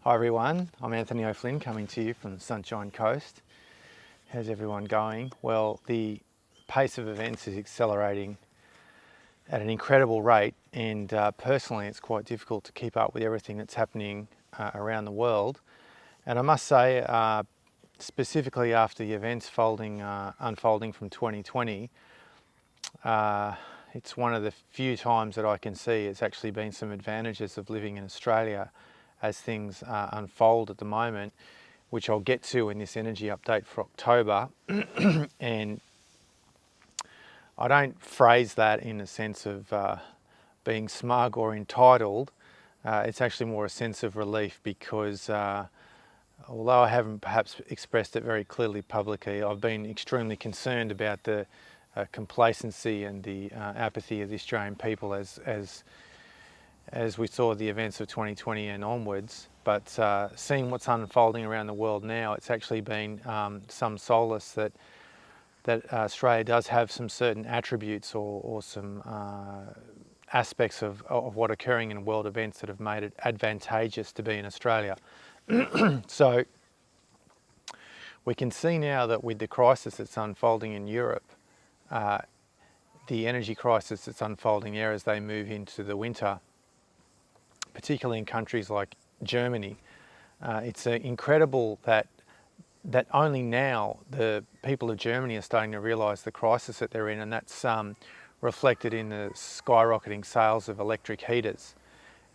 Hi everyone, I'm Anthony O'Flynn coming to you from the Sunshine Coast. How's everyone going? Well, the pace of events is accelerating at an incredible rate, and personally it's quite difficult to keep up with everything that's happening around the world. And I must say, specifically after the events unfolding from 2020, it's one of the few times that I can see it's actually been some advantages of living in Australia as things unfold at the moment, which I'll get to in this energy update for October. And I don't phrase that in a sense of being smug or entitled. It's actually more a sense of relief because although I haven't perhaps expressed it very clearly publicly, I've been extremely concerned about the complacency and the apathy of the Australian people as we saw the events of 2020 and onwards. But seeing what's unfolding around the world now, it's actually been some solace that Australia does have some certain attributes or some aspects of what are occurring in world events that have made it advantageous to be in Australia. So we can see now that with the crisis that's unfolding in Europe, the energy crisis that's unfolding there as they move into the winter, particularly in countries like Germany, it's incredible that only now the people of Germany are starting to realise the crisis that they're in, and that's reflected in the skyrocketing sales of electric heaters.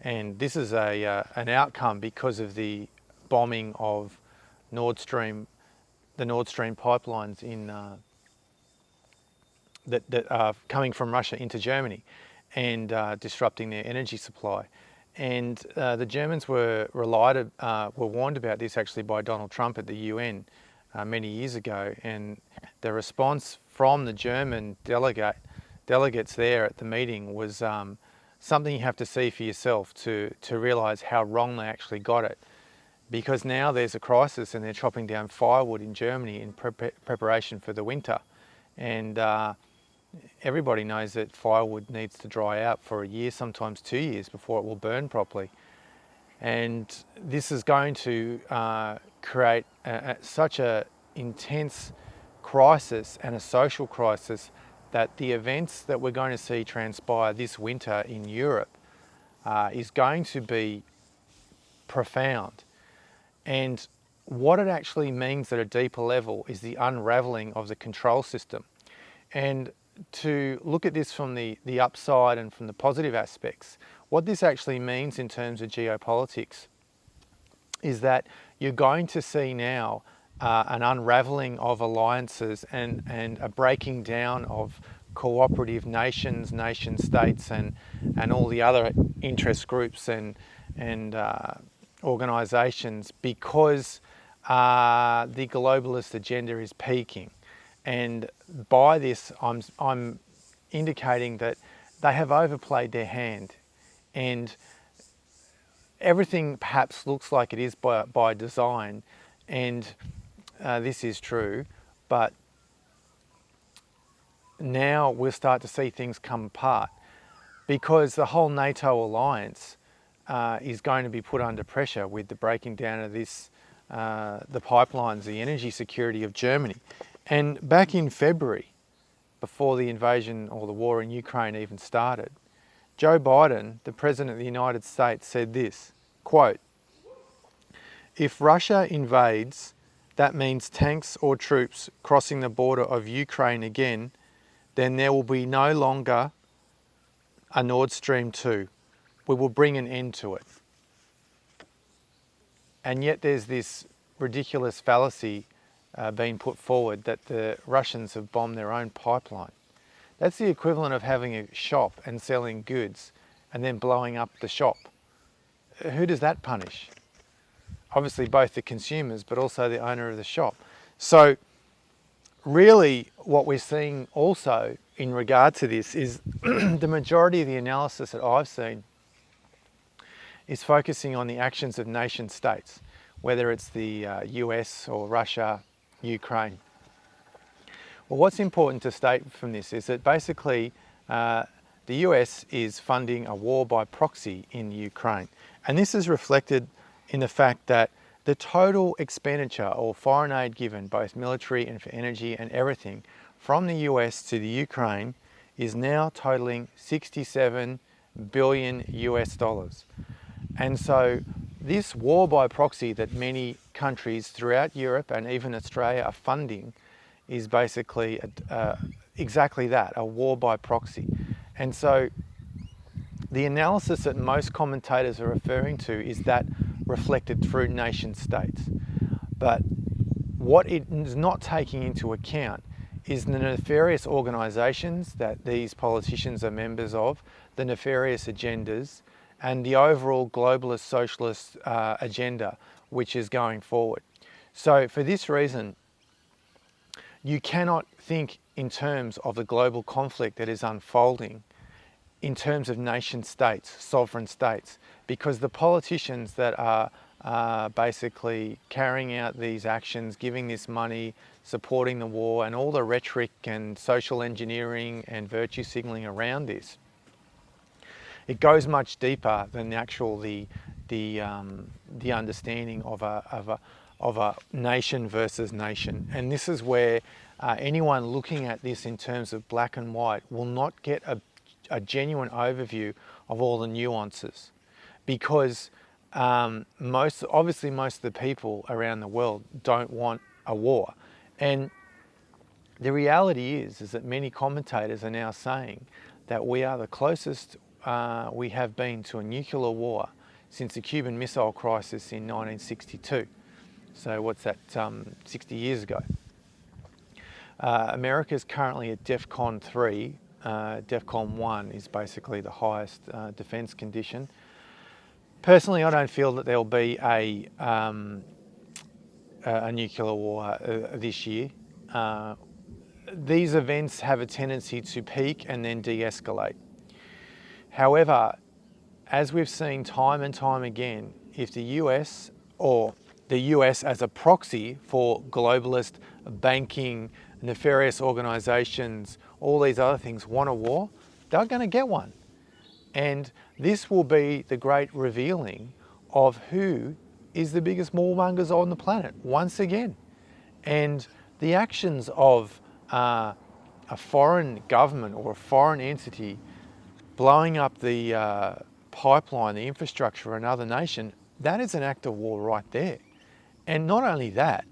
And this is an outcome because of the bombing of the Nord Stream pipelines that are coming from Russia into Germany and disrupting their energy supply. And the Germans were warned about this actually by Donald Trump at the UN many years ago, and the response from the German delegates there at the meeting was something you have to see for yourself to realise how wrong they actually got it. Because now there's a crisis and they're chopping down firewood in Germany in preparation for the winter. And everybody knows that firewood needs to dry out for a year, sometimes 2 years, before it will burn properly. And this is going to create such an intense crisis and a social crisis that the events that we're going to see transpire this winter in Europe is going to be profound. And what it actually means at a deeper level is the unravelling of the control system. And to look at this from the upside and from the positive aspects, what this actually means in terms of geopolitics is that you're going to see now an unravelling of alliances and a breaking down of cooperative nations, nation states, and all the other interest groups and organisations, because the globalist agenda is peaking. And by this, I'm indicating that they have overplayed their hand, and everything perhaps looks like it is by design, and this is true, but now we'll start to see things come apart because the whole NATO alliance is going to be put under pressure with the breaking down of this, the pipelines, the energy security of Germany. And back in February, before the invasion or the war in Ukraine even started, Joe Biden, the President of the United States, said this, quote, "If Russia invades, that means tanks or troops crossing the border of Ukraine again, then there will be no longer a Nord Stream 2. We will bring an end to it." And yet there's this ridiculous fallacy being put forward that the Russians have bombed their own pipeline. That's the equivalent of having a shop and selling goods and then blowing up the shop. Who does that punish? Obviously both the consumers, but also the owner of the shop. So really what we're seeing also in regard to this is the majority of the analysis that I've seen is focusing on the actions of nation states, whether it's the US or Russia, Ukraine. Well, what's important to state from this is that basically the US is funding a war by proxy in Ukraine. And this is reflected in the fact that the total expenditure or foreign aid given, both military and for energy and everything, from the US to the Ukraine is now totaling 67 billion US dollars. And so this war by proxy that many countries throughout Europe and even Australia are funding is basically exactly that, a war by proxy. And so the analysis that most commentators are referring to is that reflected through nation states. But what it is not taking into account is the nefarious organisations that these politicians are members of, the nefarious agendas, and the overall globalist socialist agenda which is going forward. So for this reason, you cannot think in terms of the global conflict that is unfolding in terms of nation states, sovereign states, because the politicians that are basically carrying out these actions, giving this money, supporting the war, and all the rhetoric and social engineering and virtue signalling around this, it goes much deeper than the understanding of a nation versus nation. And this is where anyone looking at this in terms of black and white will not get a genuine overview of all the nuances, because most of the people around the world don't want a war. And the reality is that many commentators are now saying that we are the closest we have been to a nuclear war since the Cuban Missile Crisis in 1962. So what's that, 60 years ago. America is currently at DEFCON 3. DEFCON 1 is basically the highest defence condition. Personally, I don't feel that there will be a nuclear war this year. These events have a tendency to peak and then de-escalate. However, as we've seen time and time again, if the US, or the US as a proxy for globalist banking, nefarious organisations, all these other things want a war, they're going to get one. And this will be the great revealing of who is the biggest warmongers on the planet once again. And the actions of a foreign government or a foreign entity blowing up the pipeline, the infrastructure of another nation, that is an act of war right there. And not only that,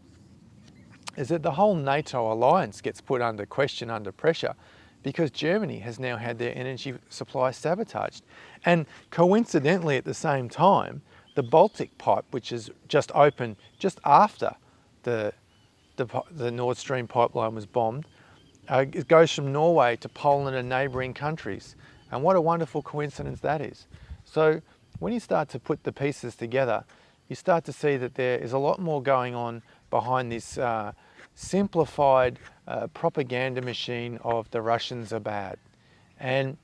is that the whole NATO alliance gets put under question, under pressure, because Germany has now had their energy supply sabotaged. And coincidentally at the same time, the Baltic pipe, which is just opened just after the Nord Stream pipeline was bombed, it goes from Norway to Poland and neighbouring countries. And what a wonderful coincidence that is. So when you start to put the pieces together, you start to see that there is a lot more going on behind this simplified propaganda machine of the Russians are bad. And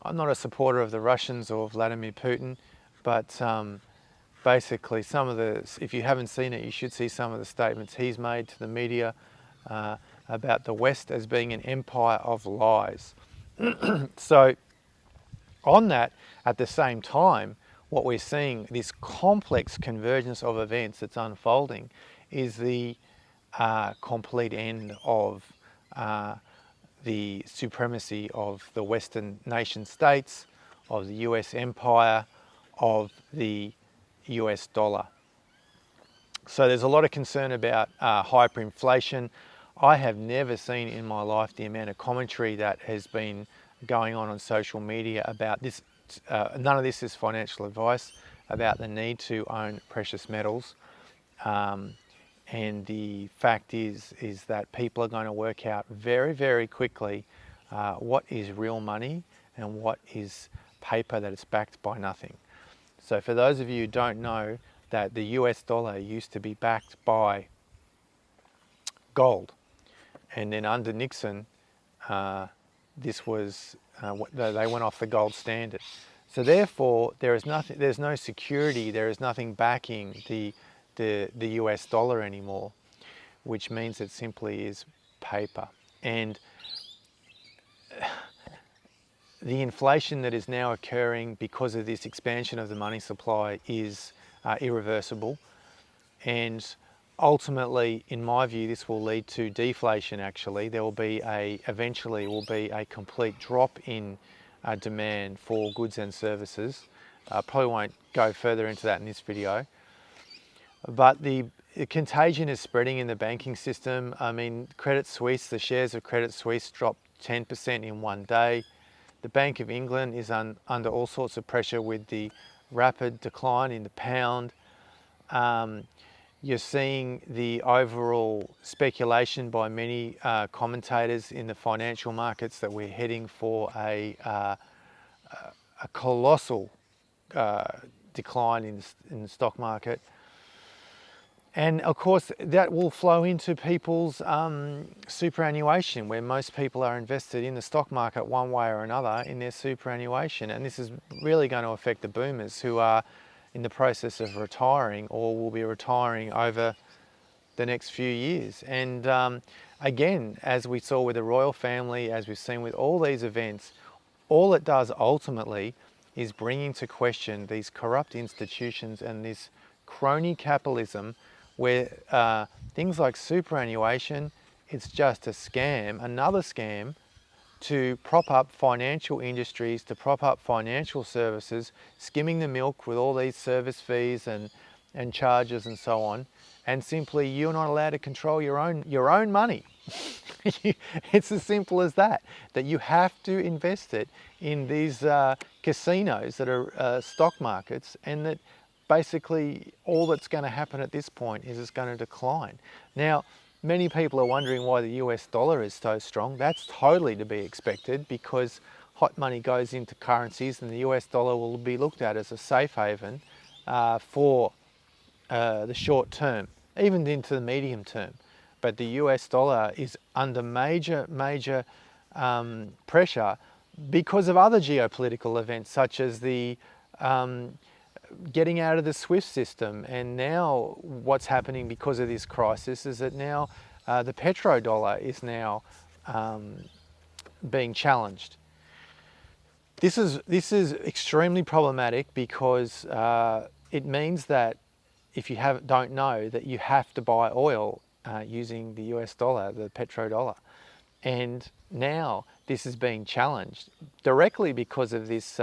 I'm not a supporter of the Russians or Vladimir Putin, but basically if you haven't seen it, you should see some of the statements he's made to the media about the West as being an empire of lies. So on that, at the same time, what we're seeing, this complex convergence of events that's unfolding, is the complete end of the supremacy of the Western nation states, of the US empire, of the US dollar. So there's a lot of concern about hyperinflation. I have never seen in my life the amount of commentary that has been going on social media about this. None of this is financial advice, about the need to own precious metals. And the fact is that people are going to work out very, very quickly what is real money and what is paper that is backed by nothing. So for those of you who don't know, that the US dollar used to be backed by gold. And then under Nixon, this was, they went off the gold standard. So therefore, there's no security, there is nothing backing the US dollar anymore, which means it simply is paper. And the inflation that is now occurring because of this expansion of the money supply is irreversible. And ultimately, in my view, this will lead to deflation. Actually, there will be eventually will be a complete drop in demand for goods and services. Probably won't go further into that in this video. But the contagion is spreading in the banking system. I mean, Credit Suisse, the shares of Credit Suisse dropped 10% in one day. The Bank of England is under all sorts of pressure with the rapid decline in the pound. You're seeing the overall speculation by many commentators in the financial markets that we're heading for a colossal decline in the stock market. And of course, that will flow into people's superannuation, where most people are invested in the stock market one way or another in their superannuation. And this is really going to affect the boomers who are in the process of retiring or will be retiring over the next few years. And again, as we saw with the royal family, as we've seen with all these events, all it does ultimately is bring into question these corrupt institutions and this crony capitalism where things like superannuation, it's just a scam, another scam to prop up financial industries, to prop up financial services, skimming the milk with all these service fees and charges and so on. And simply, you're not allowed to control your own money. It's as simple as that you have to invest it in these casinos that are stock markets, and that basically all that's going to happen at this point is it's going to decline. Now, many people are wondering why the US dollar is so strong. That's totally to be expected, because hot money goes into currencies and the US dollar will be looked at as a safe haven for the short term, even into the medium term. But the US dollar is under major pressure because of other geopolitical events, such as the getting out of the SWIFT system. And now what's happening because of this crisis is that now the petrodollar is now being challenged. This is extremely problematic because it means that if you don't know that you have to buy oil using the US dollar, the petrodollar. And now this is being challenged directly because of this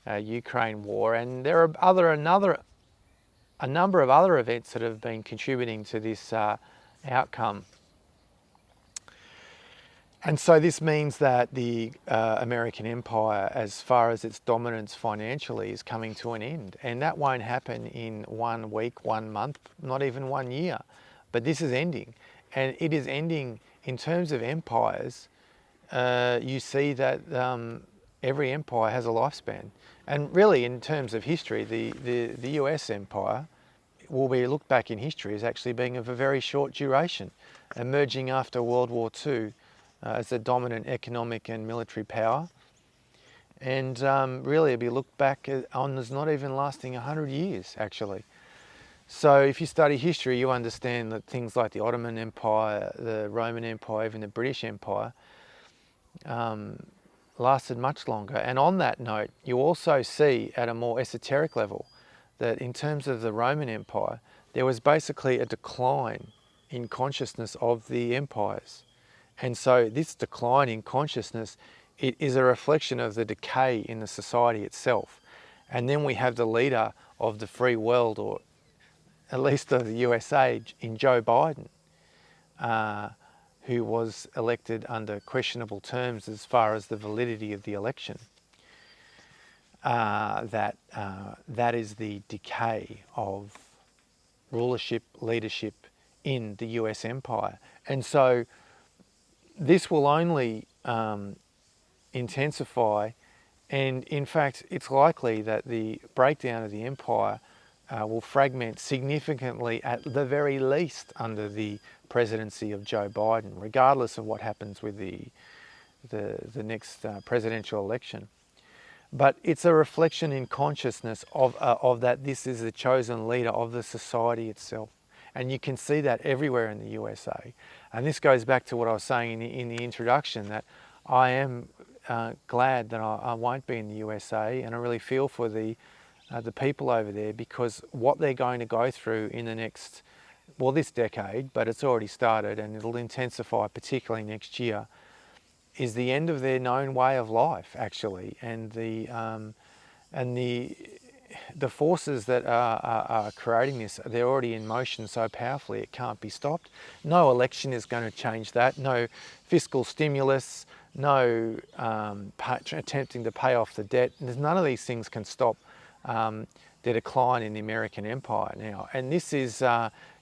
Ukraine war, and there are a number of other events that have been contributing to this outcome. And so this means that the American empire, as far as its dominance financially, is coming to an end. And that won't happen in 1 week, 1 month, not even 1 year. But this is ending. And it is ending in terms of empires. You see that every empire has a lifespan. And really, in terms of history, the US empire will be looked back in history as actually being of a very short duration, emerging after World War II as a dominant economic and military power. And really, it'll be looked back on as not even lasting 100 years, actually. So if you study history, you understand that things like the Ottoman Empire, the Roman Empire, even the British Empire, lasted much longer. And on that note, you also see at a more esoteric level that in terms of the Roman Empire, there was basically a decline in consciousness of the empires. And so this decline in consciousness, it is a reflection of the decay in the society itself. And then we have the leader of the free world, or at least of the USA, in Joe Biden, who was elected under questionable terms as far as the validity of the election. That is the decay of rulership, leadership in the US empire. And so this will only intensify, and in fact it's likely that the breakdown of the empire will fragment significantly, at the very least, under the presidency of Joe Biden, regardless of what happens with the next presidential election. But it's a reflection in consciousness of that this is the chosen leader of the society itself. And you can see that everywhere in the USA. And this goes back to what I was saying in the introduction, that I am glad that I won't be in the USA, and I really feel for the the people over there, because what they're going to go through in the next, well, this decade, but it's already started and it'll intensify particularly next year, is the end of their known way of life, actually, and the forces that are creating this, they're already in motion so powerfully it can't be stopped. No election is going to change that. No fiscal stimulus. No attempting to pay off the debt. There's none of these things can stop the decline in the American empire now. And this is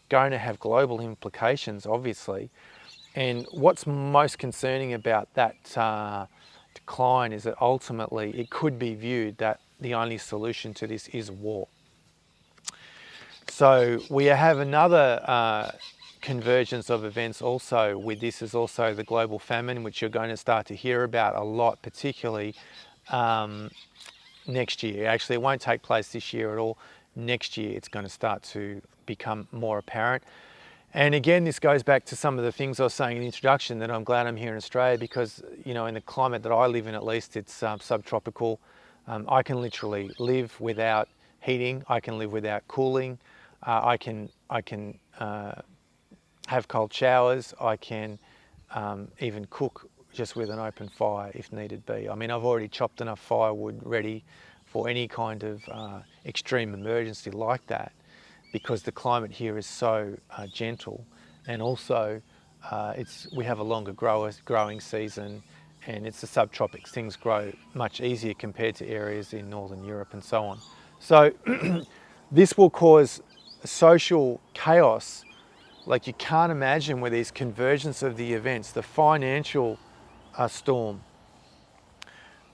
going to have global implications, obviously. And what's most concerning about that decline is that ultimately it could be viewed that the only solution to this is war. So we have another convergence of events also with this, is also the global famine, which you're going to start to hear about a lot, particularly next year. Actually, it won't take place this year at all. Next year it's going to start to become more apparent. And again, this goes back to some of the things I was saying in the introduction, that I'm glad I'm here in Australia, because, you know, in the climate that I live in, at least, it's subtropical. I can literally live without heating. I can live without cooling. I can have cold showers. I can even cook just with an open fire if needed be. I mean, I've already chopped enough firewood ready for any kind of extreme emergency like that, because the climate here is so gentle, and also we have a longer growing season, and it's the subtropics. Things grow much easier compared to areas in Northern Europe and so on. So this will cause social chaos like you can't imagine, with these convergence of the events, the financial storm,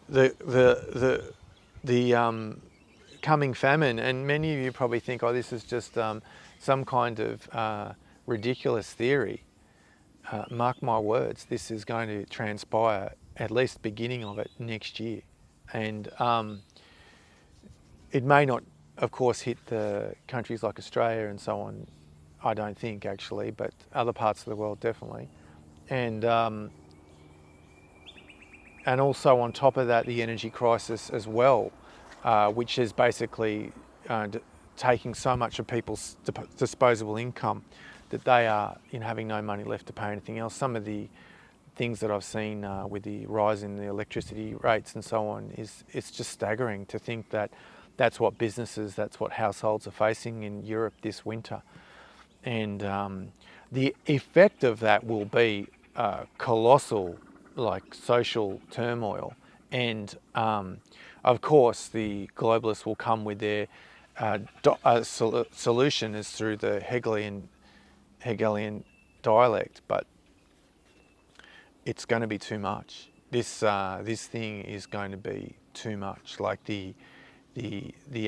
the coming famine, and many of you probably think, oh, this is just some kind of ridiculous theory. Mark my words, this is going to transpire, at least beginning of it, next year. And it may not, of course, hit the countries like Australia and so on, I don't think, actually, but other parts of the world definitely. And also on top of that, the energy crisis as well, which is basically taking so much of people's disposable income that they are having no money left to pay anything else. Some of the things that I've seen with the rise in the electricity rates and so on, it's just staggering to think that that's what businesses, that's what households are facing in Europe this winter. And the effect of that will be colossal, like social turmoil. And of course, the globalists will come with their solution is through the Hegelian dialect, but it's going to be too much. This thing is going to be too much. Like the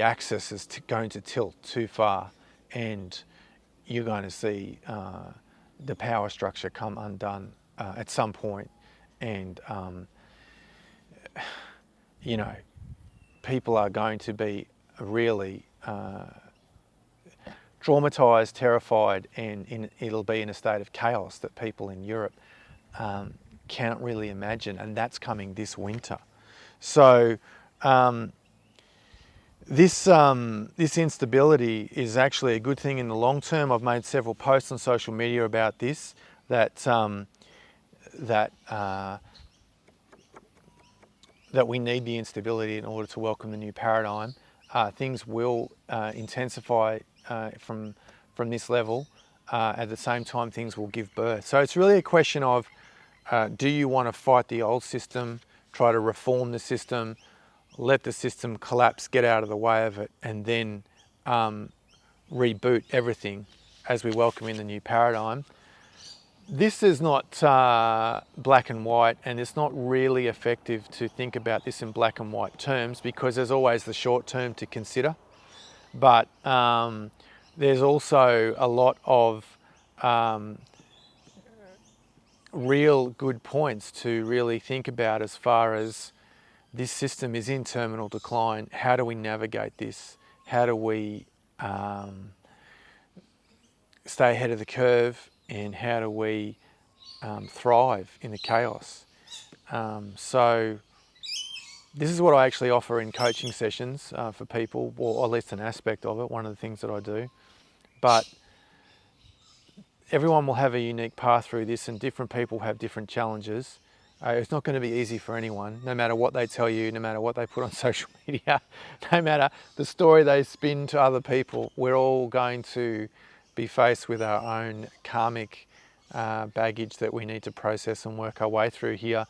axis is going to tilt too far, and you're going to see the power structure come undone at some point. And people are going to be really traumatized, terrified, and it'll be in a state of chaos that people in Europe can't really imagine, and that's coming this winter. So this instability is actually a good thing in the long term. I've made several posts on social media about this, that we need the instability in order to welcome the new paradigm. Things will intensify from this level. At the same time, things will give birth. So it's really a question of, do you want to fight the old system, try to reform the system, let the system collapse, get out of the way of it, and then reboot everything as we welcome in the new paradigm? This is not black and white, and it's not really effective to think about this in black and white terms, because there's always the short term to consider. But there's also a lot of real good points to really think about as far as this system is in terminal decline. How do we navigate this? How do we stay ahead of the curve? And how do we thrive in the chaos? So This is what I actually offer in coaching sessions for people, or at least an aspect of it, one of the things that I do. But everyone will have a unique path through this, and different people have different challenges. It's not going to be easy for anyone, no matter what they tell you, no matter what they put on social media, no matter the story they spin to other people. We're all going to be faced with our own karmic baggage that we need to process and work our way through here.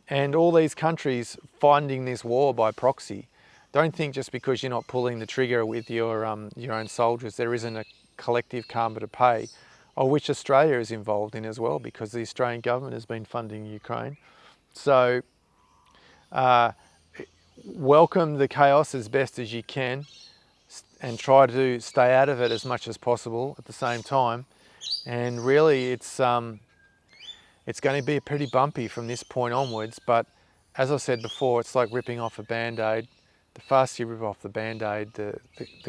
And all these countries funding this war by proxy. Don't think just because you're not pulling the trigger with your own soldiers, there isn't a collective karma to pay, of which Australia is involved in as well, because the Australian government has been funding Ukraine. So welcome the chaos as best as you can, and try to stay out of it as much as possible at the same time. And really, it's going to be pretty bumpy from this point onwards, but as I said before, it's like ripping off a Band-Aid. The faster you rip off the Band-Aid, the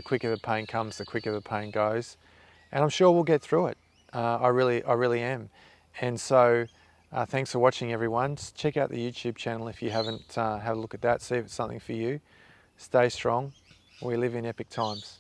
quicker the pain comes, the quicker the pain goes. And I'm sure we'll get through it. I really am. And so thanks for watching, everyone. Just check out the YouTube channel if you haven't had a look at that, see if it's something for you. Stay strong. We live in epic times.